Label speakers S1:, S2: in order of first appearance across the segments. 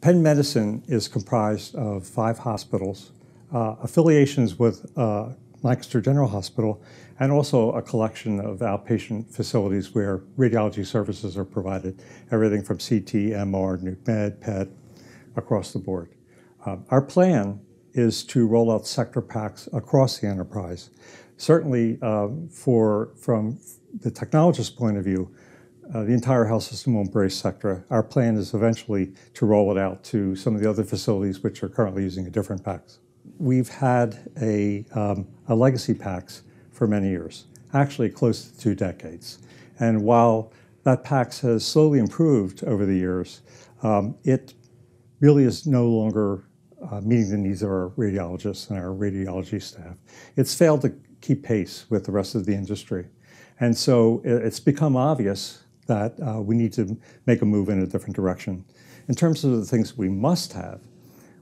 S1: Penn Medicine is comprised of 5 hospitals, affiliations with Lancaster General Hospital, and also a collection of outpatient facilities where radiology services are provided, everything from CT, MR, nuke med, PET, across the board. Our plan is to roll out Sectra PACS across the enterprise. Certainly, from the technologist's point of view, the entire health system will embrace Sectra. Our plan is eventually to roll it out to some of the other facilities which are currently using a different PACS. We've had a legacy PACS for many years, actually close to 2 decades. And while that PACS has slowly improved over the years, it really is no longer meeting the needs of our radiologists and our radiology staff. It's failed to keep pace with the rest of the industry. And so it's become obvious that we need to make a move in a different direction. In terms of the things we must have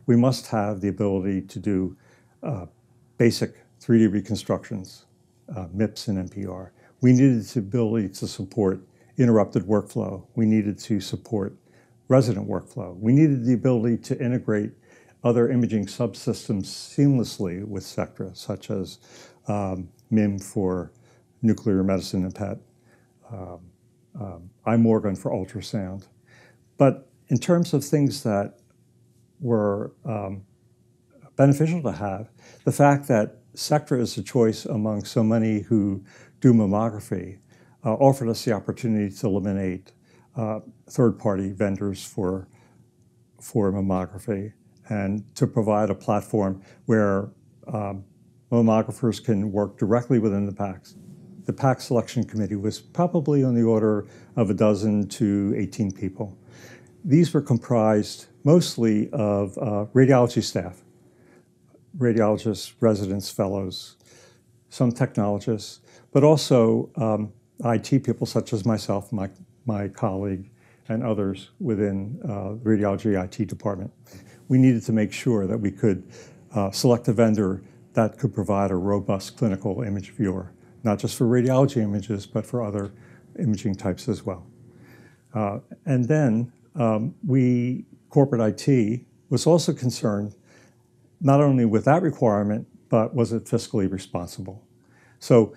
S1: the ability to do basic 3D reconstructions, MIPS and NPR. We needed the ability to support interrupted workflow. We needed to support resident workflow. We needed the ability to integrate other imaging subsystems seamlessly with Sectra, such as MIM for nuclear medicine and PET, iMorgan for ultrasound. But in terms of things that were beneficial to have, the fact that Sectra is a choice among so many who do mammography offered us the opportunity to eliminate third-party vendors for mammography and to provide a platform where mammographers can work directly within the PACS. The PACS selection committee was probably on the order of 12 to 18 people. These were comprised mostly of radiology staff, radiologists, residents, fellows, some technologists, but also IT people such as myself, my colleague, and others within the radiology IT department. We needed to make sure that we could select a vendor that could provide a robust clinical image viewer, not just for radiology images, but for other imaging types as well. And then corporate IT was also concerned not only with that requirement, but was it fiscally responsible? So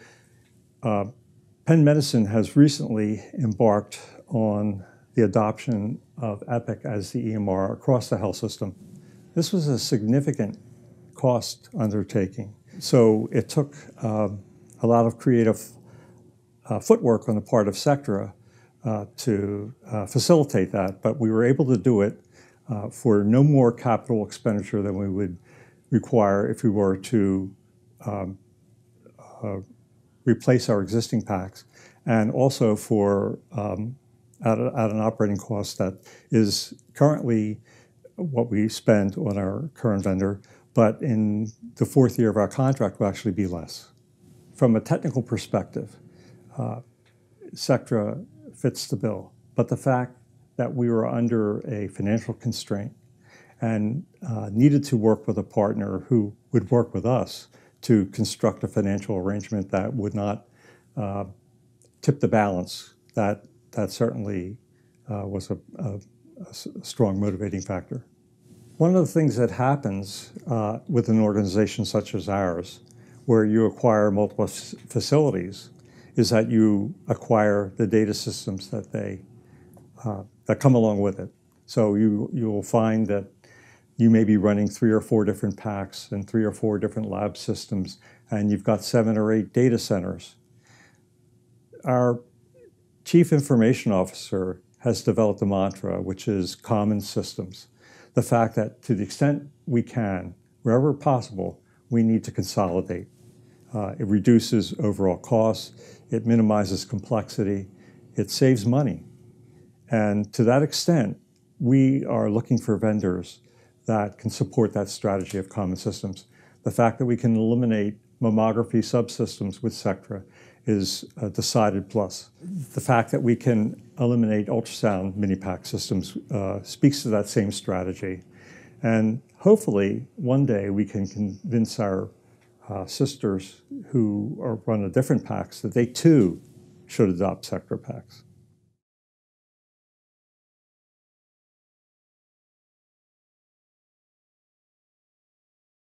S1: Penn Medicine has recently embarked on the adoption of Epic as the EMR across the health system. This was a significant cost undertaking. So it took a lot of creative footwork on the part of Sectra to facilitate that, but we were able to do it for no more capital expenditure than we would require if we were to replace our existing PACS, and also for at an operating cost that is currently what we spend on our current vendor, but in the 4th year of our contract will actually be less. From a technical perspective, Sectra fits the bill, but the fact that we were under a financial constraint and needed to work with a partner who would work with us to construct a financial arrangement that would not tip the balance, that certainly was a strong motivating factor. One of the things that happens with an organization such as ours, where you acquire multiple facilities, is that you acquire the data systems that come along with it. So you will find that you may be running 3 or 4 different PACS and 3 or 4 different lab systems, and you've got 7 or 8 data centers. Our Chief Information Officer has developed a mantra, which is common systems. The fact that to the extent we can, wherever possible, we need to consolidate. It reduces overall costs, it minimizes complexity, it saves money. And to that extent, we are looking for vendors that can support that strategy of common systems. The fact that we can eliminate mammography subsystems with Sectra is a decided plus. The fact that we can eliminate ultrasound mini-PAC systems speaks to that same strategy. And hopefully, one day we can convince our sisters who run a different PACS that they too should adopt Sectra PACS.